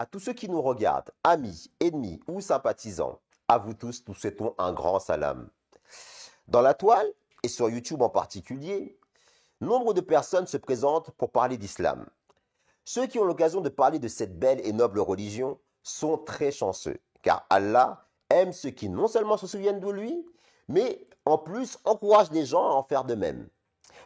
À tous ceux qui nous regardent, amis, ennemis ou sympathisants, à vous tous, nous souhaitons un grand salam. Dans la toile, et sur YouTube en particulier, nombre de personnes se présentent pour parler d'islam. Ceux qui ont l'occasion de parler de cette belle et noble religion sont très chanceux, car Allah aime ceux qui non seulement se souviennent de lui, mais en plus encourage les gens à en faire de même.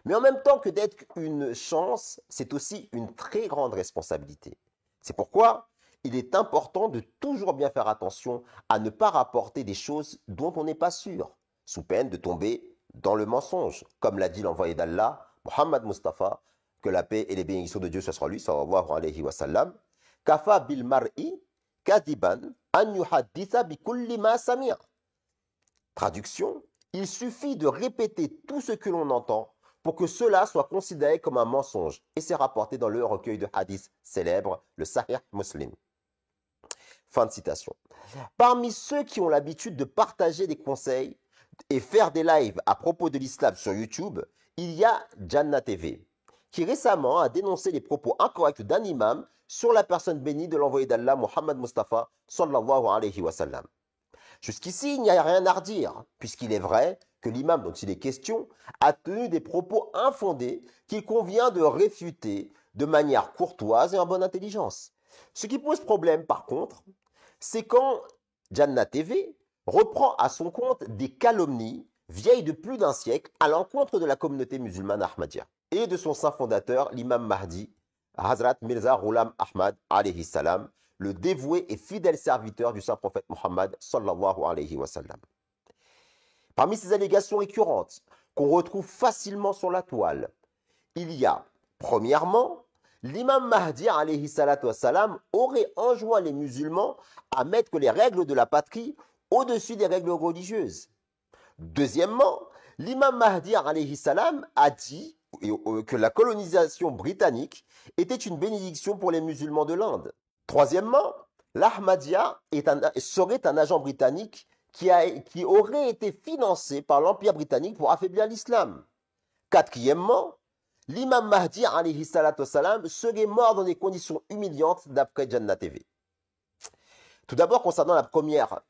Mais en même temps que d'être une chance, c'est aussi une très grande responsabilité. C'est pourquoi il est important de toujours bien faire attention à ne pas rapporter des choses dont on n'est pas sûr, sous peine de tomber dans le mensonge, comme l'a dit l'envoyé d'Allah, Muhammad Mustafa, que la paix et les bénédictions de Dieu soient sur lui, sallallahu alayhi wa sallam, kafa bil mar'i kadiban an yuhadditha bi kulli ma sami'a. Traduction, il suffit de répéter tout ce que l'on entend pour que cela soit considéré comme un mensonge. Et c'est rapporté dans le recueil de hadiths célèbre, le Sahih Muslim. Fin de citation. Parmi ceux qui ont l'habitude de partager des conseils et faire des lives à propos de l'islam sur YouTube, il y a Jannah TV, qui récemment a dénoncé les propos incorrects d'un imam sur la personne bénie de l'envoyé d'Allah, Muhammad Mustafa, sallallahu alayhi wa sallam. Jusqu'ici, il n'y a rien à redire, puisqu'il est vrai que l'imam dont il est question a tenu des propos infondés qu'il convient de réfuter de manière courtoise et en bonne intelligence. Ce qui pose problème, par contre, c'est quand Jannah TV reprend à son compte des calomnies vieilles de plus d'un siècle à l'encontre de la communauté musulmane Ahmadiyya et de son saint fondateur, l'imam Mahdi, Hazrat Mirza Ghulam Ahmad alayhi salam, le dévoué et fidèle serviteur du saint prophète Muhammad sallallahu alayhi wa sallam. Parmi ces allégations récurrentes qu'on retrouve facilement sur la toile, il y a, premièrement, l'imam Mahdi alayhi salatu wassalam aurait enjoint les musulmans à mettre les règles de la patrie au-dessus des règles religieuses. Deuxièmement, l'imam Mahdi alayhi salam a dit que la colonisation britannique était une bénédiction pour les musulmans de l'Inde. Troisièmement, l'Ahmadiyya serait un agent britannique qui aurait été financé par l'Empire britannique pour affaiblir l'islam. Quatrièmement, l'imam Mahdi alayhi salatu wassalam serait mort dans des conditions humiliantes d'après Jannah TV. Tout d'abord, concernant la première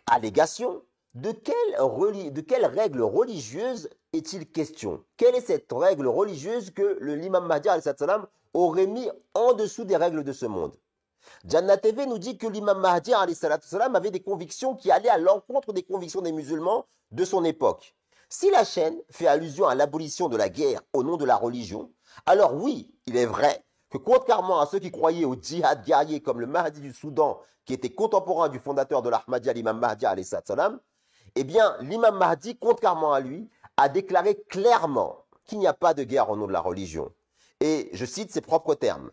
allégation, de quelle règle religieuse est-il question? Quelle est cette règle religieuse que l'imam Mahdi alayhi salatu wassalam aurait mis en dessous des règles de ce monde? Jannah TV nous dit que l'imam Mahdi alayhi salatu wassalam avait des convictions qui allaient à l'encontre des convictions des musulmans de son époque. Si la chaîne fait allusion à l'abolition de la guerre au nom de la religion, alors oui, il est vrai que contrairement à ceux qui croyaient au djihad guerrier comme le Mahdi du Soudan, qui était contemporain du fondateur de l'Ahmadiyya, l'imam Mahdi alayhi salatu wassalam, eh bien l'imam Mahdi, contrairement à lui, a déclaré clairement qu'il n'y a pas de guerre au nom de la religion. Et je cite ses propres termes.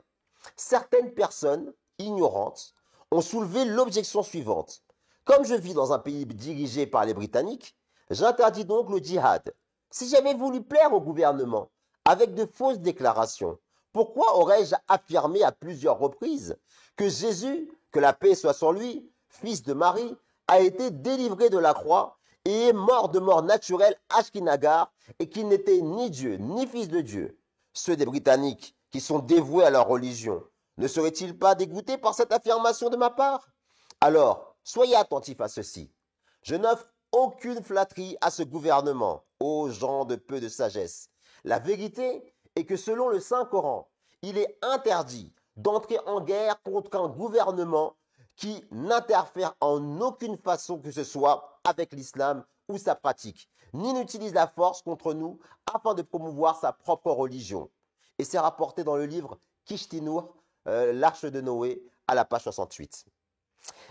Certaines personnes ignorantes ont soulevé l'objection suivante. Comme je vis dans un pays dirigé par les Britanniques, j'interdis donc le djihad. Si j'avais voulu plaire au gouvernement avec de fausses déclarations, pourquoi aurais-je affirmé à plusieurs reprises que Jésus, que la paix soit sur lui, fils de Marie, a été délivré de la croix et est mort de mort naturelle à Shkinagar et qu'il n'était ni Dieu ni fils de Dieu? Ceux des Britanniques qui sont dévoués à leur religion ne seraient-ils pas dégoûtés par cette affirmation de ma part? Alors, soyez attentifs à ceci. Je n'offre aucune flatterie à ce gouvernement, ô gens de peu de sagesse. La vérité est que selon le Saint-Coran, il est interdit d'entrer en guerre contre un gouvernement qui n'interfère en aucune façon que ce soit avec l'islam ou sa pratique, ni n'utilise la force contre nous afin de promouvoir sa propre religion. Et c'est rapporté dans le livre Kishtinur, l'Arche de Noé, à la page 68.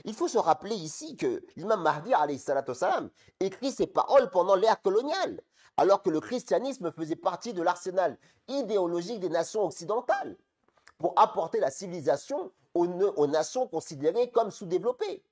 Il faut se rappeler ici que l'imam Mahdi alayhi salatu wassalam écrit ces paroles pendant l'ère coloniale, alors que le christianisme faisait partie de l'arsenal idéologique des nations occidentales, pour apporter la civilisation aux nations considérées comme sous-développées.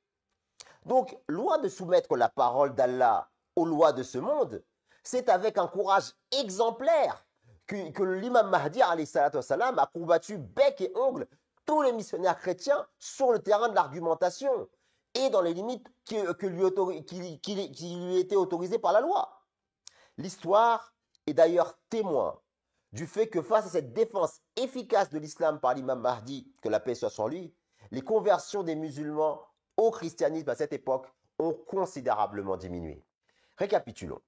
Donc, loin de soumettre la parole d'Allah aux lois de ce monde, c'est avec un courage exemplaire que l'imam Mahdi alayhi salatu wassalam a combattu bec et ongle tous les missionnaires chrétiens sur le terrain de l'argumentation et dans les limites qui lui étaient autorisées par la loi. L'histoire est d'ailleurs témoin du fait que face à cette défense efficace de l'islam par l'imam Mahdi, que la paix soit sur lui, les conversions des musulmans au christianisme à cette époque ont considérablement diminué. Récapitulons.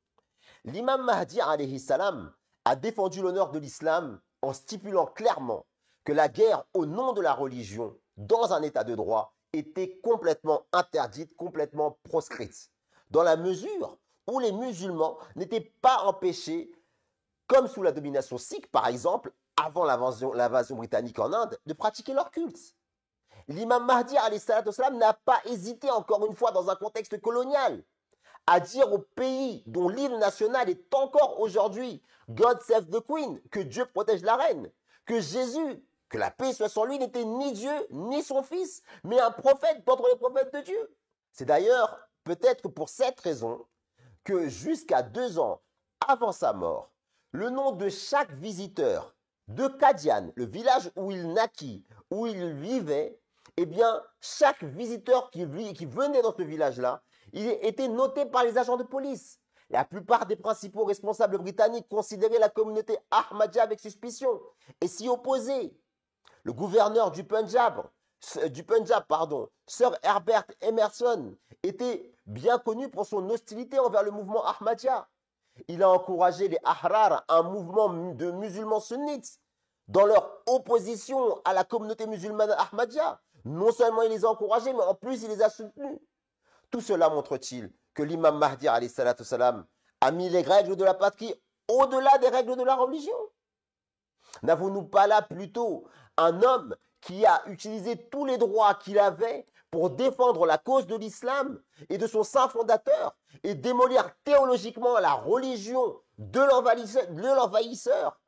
L'imam Mahdi alayhi salam a défendu l'honneur de l'islam en stipulant clairement que la guerre au nom de la religion dans un état de droit était complètement interdite, complètement proscrite, dans la mesure où les musulmans n'étaient pas empêchés, comme sous la domination sikh par exemple, avant l'invasion britannique en Inde, de pratiquer leur culte. L'imam Mahdi alayhi salam n'a pas hésité, encore une fois, dans un contexte colonial, à dire au pays dont l'hymne national est encore aujourd'hui God save the Queen, que Dieu protège la reine, que Jésus, que la paix soit sur lui, n'était ni Dieu ni son fils, mais un prophète d'entre les prophètes de Dieu. C'est d'ailleurs peut-être pour cette raison que jusqu'à 2 ans avant sa mort, le nom de chaque visiteur de Qadian, le village où il naquit, où il vivait, eh bien, chaque visiteur qui venait dans ce village-là, il était noté par les agents de police. La plupart des principaux responsables britanniques considéraient la communauté Ahmadiyya avec suspicion et s'y opposaient. Le gouverneur du Punjab, Sir Herbert Emerson, était bien connu pour son hostilité envers le mouvement Ahmadiyya. Il a encouragé les Ahrar, un mouvement de musulmans sunnites, dans leur opposition à la communauté musulmane Ahmadiyya. Non seulement il les a encouragés, mais en plus il les a soutenus. Tout cela montre-t-il que l'imam Mahdi alayhi salatu salam a mis les règles de la patrie au-delà des règles de la religion? N'avons-nous pas là plutôt un homme qui a utilisé tous les droits qu'il avait pour défendre la cause de l'islam et de son saint fondateur et démolir théologiquement la religion de l'envahisseur,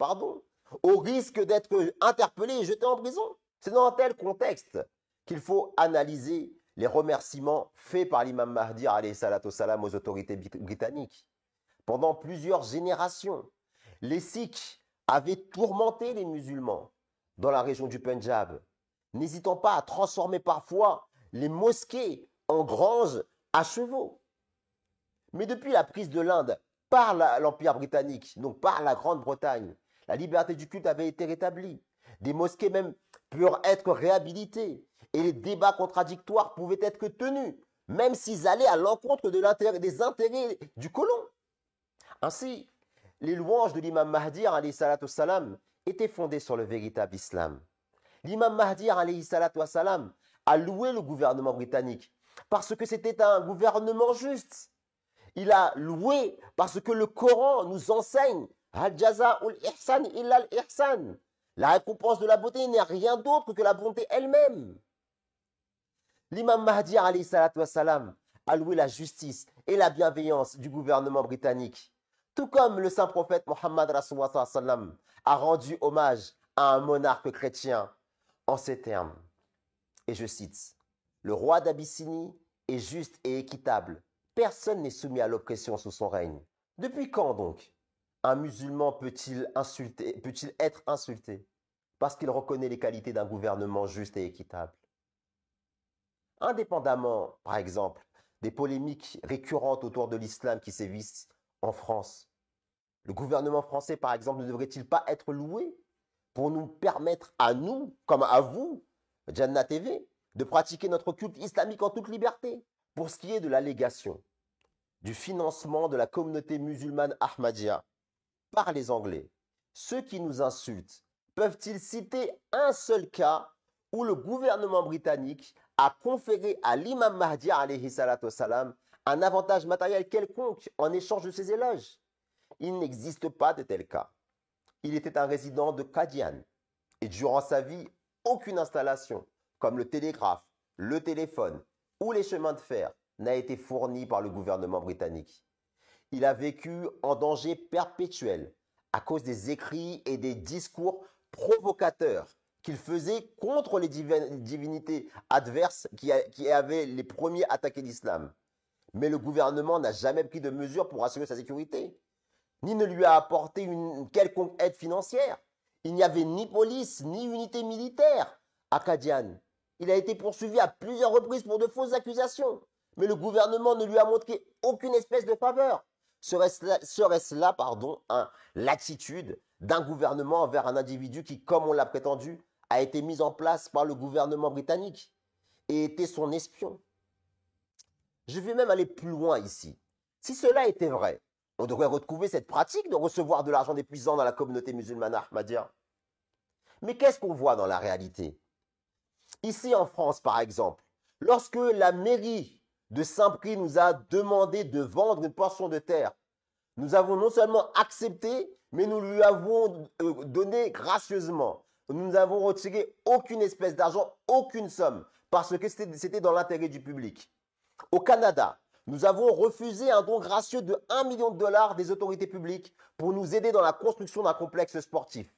au risque d'être interpellé et jeté en prison? C'est dans un tel contexte qu'il faut analyser les remerciements faits par l'imam Mahdi alayhi salatu salam aux autorités britanniques. Pendant plusieurs générations, les Sikhs avaient tourmenté les musulmans dans la région du Punjab, n'hésitant pas à transformer parfois les mosquées en granges à chevaux. Mais depuis la prise de l'Inde par l'Empire britannique, donc par la Grande-Bretagne, la liberté du culte avait été rétablie. Des mosquées même purent être réhabilitées et les débats contradictoires pouvaient être tenus, même s'ils allaient à l'encontre des intérêts du colon. Ainsi, les louanges de l'imam Mahdi alayhi salatu salam étaient fondées sur le véritable islam. L'imam Mahdi alayhi salatu salam a loué le gouvernement britannique parce que c'était un gouvernement juste. Il a loué parce que le Coran nous enseigne Al jaza'ul ihsan illa al ihsan. La récompense de la beauté n'est rien d'autre que la bonté elle-même. L'imam Mahdi alayhi salatu salam a loué la justice et la bienveillance du gouvernement britannique, tout comme le saint prophète Mohammed Rasulullah sallam a rendu hommage à un monarque chrétien en ces termes. Et je cite, « Le roi d'Abyssinie est juste et équitable. Personne n'est soumis à l'oppression sous son règne. » Depuis quand donc un musulman peut-il être insulté parce qu'il reconnaît les qualités d'un gouvernement juste et équitable? Indépendamment, par exemple, des polémiques récurrentes autour de l'islam qui sévissent en France, le gouvernement français, par exemple, ne devrait-il pas être loué pour nous permettre à nous, comme à vous, Jannah TV, de pratiquer notre culte islamique en toute liberté? Pour ce qui est de l'allégation du financement de la communauté musulmane Ahmadiyya par les Anglais, ceux qui nous insultent peuvent-ils citer un seul cas où le gouvernement britannique a conféré à l'imam Mahdi alayhi salatu salam un avantage matériel quelconque en échange de ses éloges? Il n'existe pas de tel cas. Il était un résident de Qadian et durant sa vie, aucune installation comme le télégraphe, le téléphone ou les chemins de fer n'a été fournie par le gouvernement britannique. Il a vécu en danger perpétuel à cause des écrits et des discours provocateurs qu'il faisait contre les divinités adverses qui avaient les premiers attaqué l'islam. Mais le gouvernement n'a jamais pris de mesures pour assurer sa sécurité, ni ne lui a apporté une quelconque aide financière. Il n'y avait ni police, ni unité militaire à Qadian. Il a été poursuivi à plusieurs reprises pour de fausses accusations, mais le gouvernement ne lui a montré aucune espèce de faveur. Serait-ce là, l'attitude d'un gouvernement envers un individu qui, comme on l'a prétendu, a été mis en place par le gouvernement britannique? et était son espion. Je vais même aller plus loin ici. Si cela était vrai, on devrait retrouver cette pratique de recevoir de l'argent des puissants dans la communauté musulmane ahmadiyya. Mais qu'est-ce qu'on voit dans la réalité? Ici en France, par exemple, lorsque la mairie de Saint-Prix nous a demandé de vendre une portion de terre, nous avons non seulement accepté, mais nous lui avons donné gracieusement. Nous n'avons retiré aucune espèce d'argent, aucune somme, parce que c'était dans l'intérêt du public. Au Canada, nous avons refusé un don gracieux de 1 million de dollars des autorités publiques pour nous aider dans la construction d'un complexe sportif.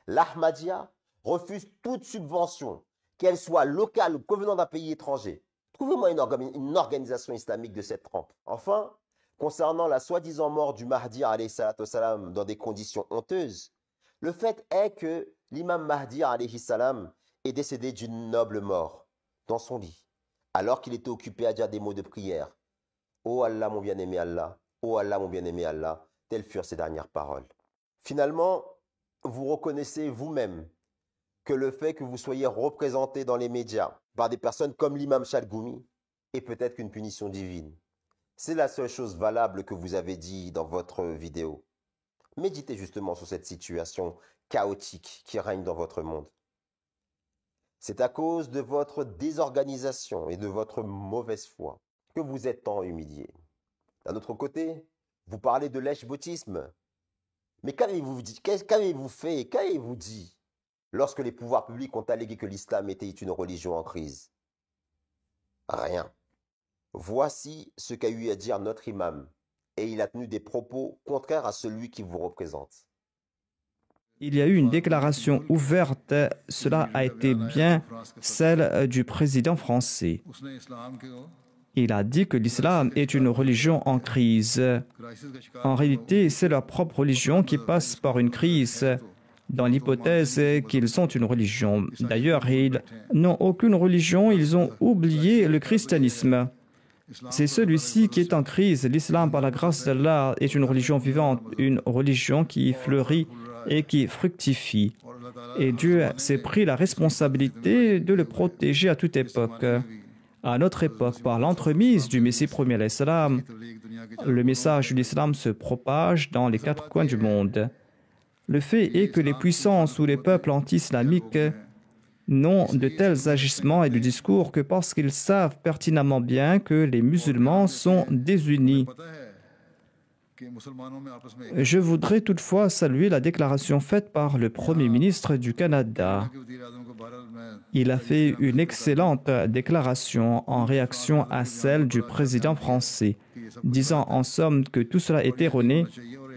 L'Ahmadiyya refuse toute subvention, qu'elle soit locale ou provenant d'un pays étranger. Trouvez-moi une organisation islamique de cette trempe. Enfin, concernant la soi-disant mort du Mahdi alayhi salatu salam dans des conditions honteuses, le fait est que l'imam Mahdi alayhi salam est décédé d'une noble mort dans son lit, alors qu'il était occupé à dire des mots de prière. « Oh Allah, mon bien-aimé Allah, oh Allah, mon bien-aimé Allah », telles furent ses dernières paroles. Finalement, vous reconnaissez vous-même que le fait que vous soyez représenté dans les médias par des personnes comme l'imam Chalgoumi est peut-être qu'une punition divine. C'est la seule chose valable que vous avez dit dans votre vidéo. Méditez justement sur cette situation chaotique qui règne dans votre monde. C'est à cause de votre désorganisation et de votre mauvaise foi que vous êtes tant humilié. D'un autre côté, vous parlez de lèche-boutisme. Mais qu'avez-vous fait et qu'avez-vous dit lorsque les pouvoirs publics ont allégué que l'islam était une religion en crise? Rien. Voici ce qu'a eu à dire notre imam, et il a tenu des propos contraires à celui qui vous représente. Il y a eu une déclaration ouverte, cela a été bien celle du président français. Il a dit que l'islam est une religion en crise. En réalité, c'est leur propre religion qui passe par une crise, dans l'hypothèse qu'ils ont une religion. D'ailleurs, ils n'ont aucune religion, ils ont oublié le christianisme. C'est celui-ci qui est en crise. L'islam, par la grâce d'Allah, est une religion vivante, une religion qui fleurit et qui fructifie. Et Dieu s'est pris la responsabilité de le protéger à toute époque. À notre époque, par l'entremise du Messie premier alayhi salam, le message de l'islam se propage dans les 4 coins du monde. Le fait est que les puissances ou les peuples anti-islamiques n'ont de tels agissements et de discours que parce qu'ils savent pertinemment bien que les musulmans sont désunis. Je voudrais toutefois saluer la déclaration faite par le Premier ministre du Canada. Il a fait une excellente déclaration en réaction à celle du président français, disant en somme que tout cela est erroné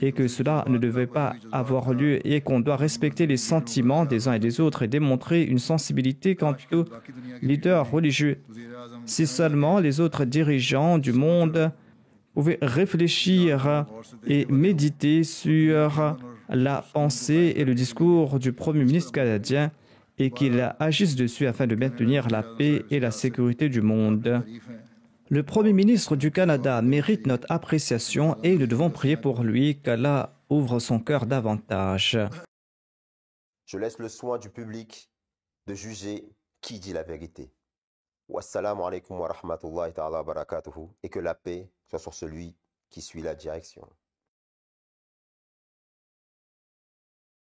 et que cela ne devait pas avoir lieu et qu'on doit respecter les sentiments des uns et des autres et démontrer une sensibilité quant aux leaders religieux. Si seulement les autres dirigeants du monde pouvaient réfléchir et méditer sur la pensée et le discours du Premier ministre canadien et qu'ils agissent dessus afin de maintenir la paix et la sécurité du monde. Le Premier ministre du Canada mérite notre appréciation et nous devons prier pour lui qu'Allah ouvre son cœur davantage. Je laisse le soin du public de juger qui dit la vérité. Wassalamu alaikum wa rahmatullahi ta'ala wa barakatuhu, et que la paix soit sur celui qui suit la direction.